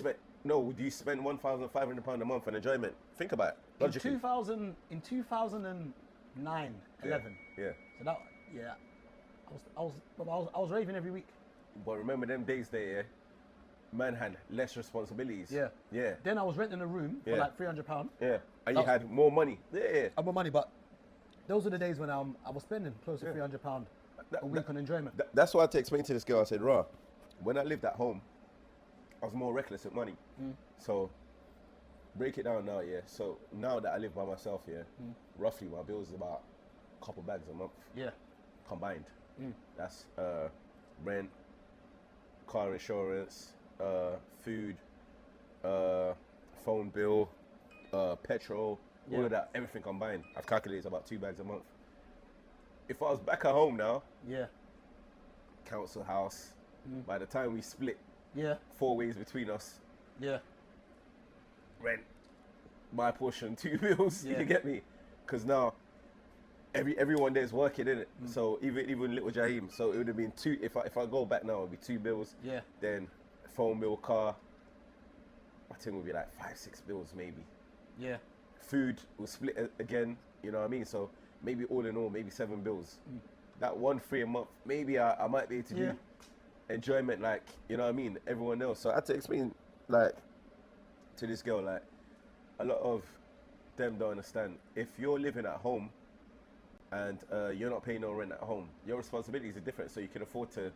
do you spend £1,500 a month on enjoyment? Think about it. Logically. In 2009, 11. Yeah. So that, yeah, I was raving every week. But remember them days there, yeah? Man had less responsibilities. Yeah. Yeah. Then I was renting a room for Yeah. like £300. Yeah. And you had more money. Yeah. I had more money, but those were the days when I was spending close to £300 a week on enjoyment. That's why I had to explain to this girl. I said, "Rah, when I lived at home, I was more reckless with money. So break it down now, yeah. So now that I live by myself, yeah, roughly my bills is about a couple bags a month. Yeah. Combined. That's rent, car insurance, food, phone bill, petrol, all of that, everything combined. I've calculated it's about 2 bags a month. If I was back at home now, Yeah. council house, by the time we split Yeah. 4 ways between us, Yeah. rent, my portion, 2 bills, Yeah. you get me? Because now everyone there's working in it. So even little Jaheem, so it would have been 2. If I go back now, it would be 2 bills. Yeah. Then phone bill, car. I think it would be like 5-6 bills maybe. Yeah. Food will split again. You know what I mean? So maybe all in all, maybe 7 bills. That 1 free a month, maybe I might be able to do enjoyment like, you know what I mean, everyone else. So I had to explain like to this girl, like a lot of them don't understand. If you're living at home and you're not paying no rent at home, your responsibilities are different, so you can afford to.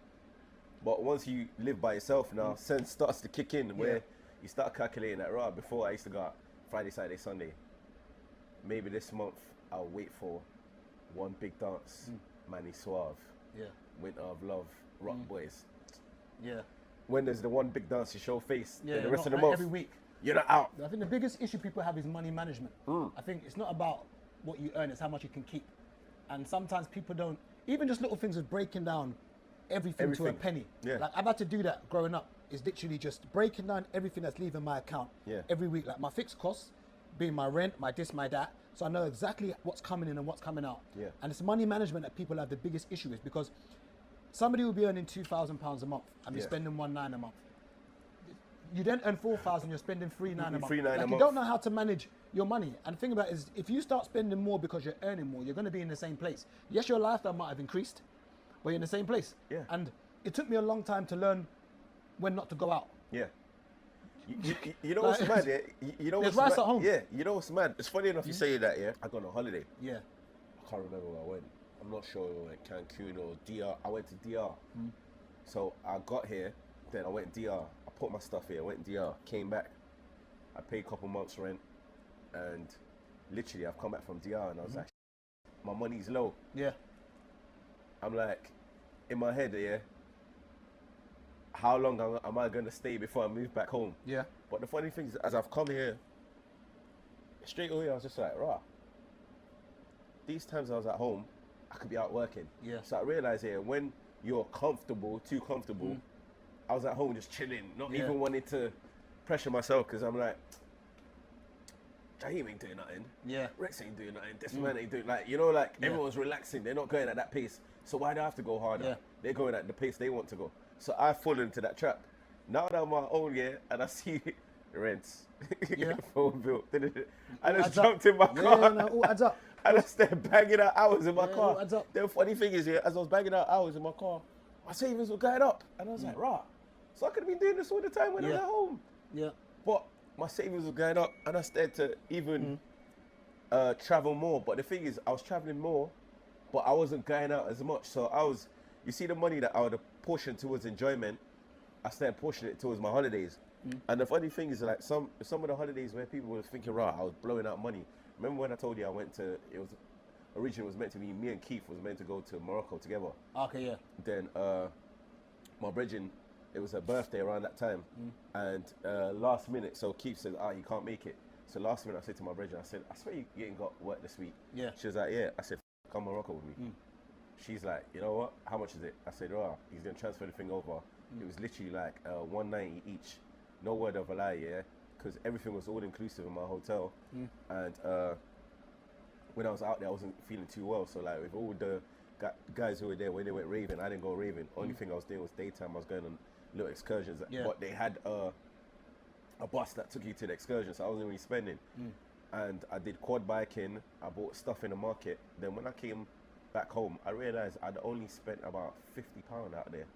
But once you live by yourself now, sense starts to kick in where you start calculating that. Right, before I used to go out Friday, Saturday, Sunday. Maybe this month I'll wait for one big dance, Manny Suave, Winter of Love, Rock Boys. Yeah. When there's the one big dance, you show face. Yeah. Then the rest of not the month, every week. you're not out. I think the biggest issue people have is money management. I think it's not about what you earn, it's how much you can keep. And sometimes people don't, even just little things of breaking down everything to a penny. Yeah. Like I've had to do that growing up. It's literally just breaking down everything that's leaving my account every week. Like my fixed costs, being my rent, my this, my that. So I know exactly what's coming in and what's coming out. Yeah. And it's money management that people have the biggest issue with, because somebody will be earning £2,000 a month and be spending £1,900 a month. You then earn 4,000, you're spending £3,900 a month. £3,900 Like a you month. don't know how to manage your money. And the thing about it is, if you start spending more because you're earning more, you're going to be in the same place. Yes, your lifestyle might have increased, but you're in the same place. Yeah. And it took me a long time to learn when not to go out. Yeah. You know what's mad, yeah? You know There's what's rice mad? at home. Yeah, you know what's mad? It's funny enough you say that, yeah? I got on a holiday. Yeah. I can't remember where I went. I'm not sure where I went, Cancun or DR. I went to DR. So I got here, then I went DR. I put my stuff here, went DR, came back. I paid a couple months rent, and literally I've come back from DR and I was like, my money's low. Yeah. I'm like, in my head, yeah, how long am I going to stay before I move back home? Yeah. But the funny thing is, as I've come here, straight away I was just like, rah, these times I was at home, I could be out working. Yeah. So I realized here, when you're comfortable, too comfortable, I was at home just chilling, not even wanting to pressure myself, because I'm like, Jaheem ain't doing nothing. Yeah. Rex ain't doing nothing. This man ain't doing, like, you know, like everyone's relaxing. They're not going at that pace. So why do I have to go harder? Yeah. They're going at the pace they want to go. So I fall into that trap. Now that I'm my own, and I see rents, phone bill, I just jumped in my car. Yeah, no, all adds up. I just started banging out hours in my car. all adds up. The funny thing is, as I was banging out hours in my car, my savings were going up. And I was like, rah. So I could have been doing this all the time when I was at home. Yeah. But my savings were going up, and I started to even travel more. But the thing is, I was traveling more, but I wasn't going out as much. So I was, you see, the money that I would portion towards enjoyment, I started portioning it towards my holidays. And the funny thing is, like some of the holidays where people were thinking, right, I was blowing out money. Remember when I told you I went to? It was originally was meant to be me and Keith was meant to go to Morocco together. Okay, yeah. Then my brethren, it was her birthday around that time, and last minute, so Keith said, you can't make it. So last minute, I said to my brethren, I said, I swear you ain't got work this week. Yeah. She was like, yeah. I said, come Morocco with me. She's like, you know what? How much is it? I said, he's gonna transfer the thing over. It was literally like 190 each. No word of a lie, yeah, because everything was all inclusive in my hotel. And when I was out there, I wasn't feeling too well. So like with all the guys who were there, when they went raving, I didn't go raving. Only thing I was doing was daytime. I was going on little excursions. Yeah. But they had bus that took you to the excursion, so I wasn't really spending. And I did quad biking. I bought stuff in the market. Then when I came back home, I realized I'd only spent about £50 out there.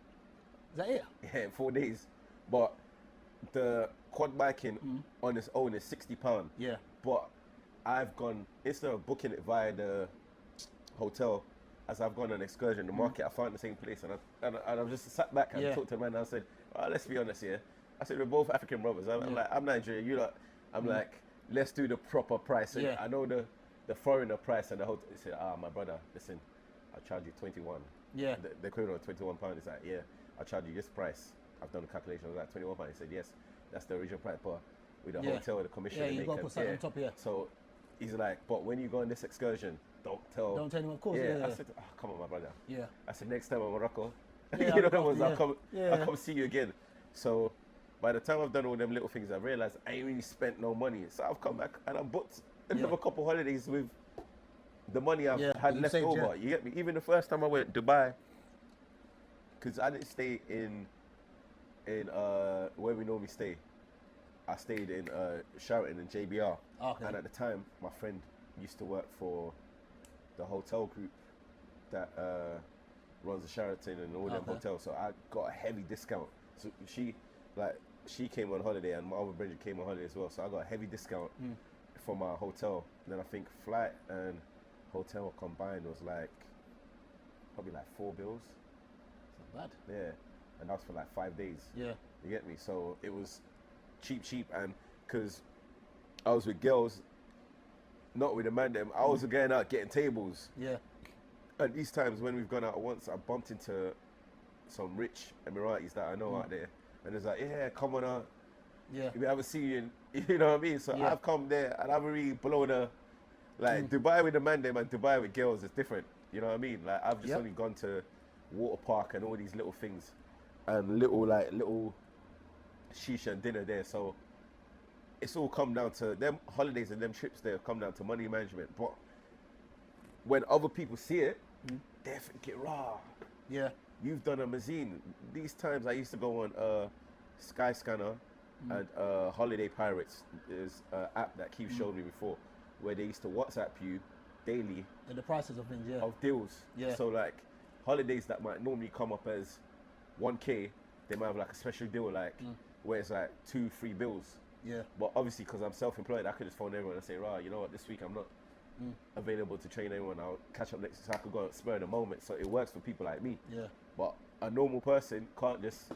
Is that it? Yeah, in 4 days. But the quad biking on its own is £60. Yeah. But I've gone, instead of booking it via the hotel, as I've gone on an excursion, the market, I found the same place. And I've just sat back and talked to the man and I said, let's be honest here. I said, we're both African brothers. I'm like, I'm Nigerian, you lot. I'm like, let's do the proper price. And I know the foreigner price and the hotel. He said, my brother, listen, I'll charge you 21. Yeah. The equivalent of £21. He's like, yeah, I'll charge you this price. I've done the calculation. I was like, £21. He said, yes, that's the original price. But with the hotel, the commission, you got to put something on top, So he's like, but when you go on this excursion, don't tell anyone, of course. I said, come on, my brother. Yeah. I said, next time I'm in Morocco, Yeah, you know the ones, I'll come see you again. So by the time I've done all them little things, I realized I ain't really spent no money. So I've come back and I booked another couple holidays with the money I've had left over. You get me? Even the first time I went to Dubai, because I didn't stay in where we normally stay. I stayed in Sheraton and JBR. Okay. And at the time, my friend used to work for the hotel group that runs the Sheraton and all them hotels. So I got a heavy discount. So she came on holiday and my other brother came on holiday as well. So I got a heavy discount for my hotel. And then I think flight and hotel combined was probably 4 bills. It's not bad. Yeah. And that was for 5 days. Yeah. You get me? So it was cheap, and because I was with girls, not with the man them, I was going out getting tables. Yeah. And these times when we've gone out once, I bumped into some rich Emiratis that I know out there, and it's like, yeah, come on out. Yeah. We haven't seen you, you know what I mean? So I've come there and I've really blown a Dubai with the man them and Dubai with girls is different. You know what I mean? I've just only gone to water park and all these little things, and little shisha and dinner there. So it's all come down to them holidays and them trips there come down to money management. But when other people see it, they think, raw. Yeah. You've done a Mazine. These times I used to go on Skyscanner and Holiday Pirates. There's an app that Keith showed me before, where they used to WhatsApp you daily And the prices of things, of deals. Yeah. So holidays that might normally come up as 1K, they might have a special deal where it's 2-3 bills. Yeah. But obviously, because I'm self-employed, I could just phone everyone and say, right, you know what, this week I'm not available to train anyone. I'll catch up next week, so I could go and spur in a moment. So it works for people like me. Yeah. But a normal person can't just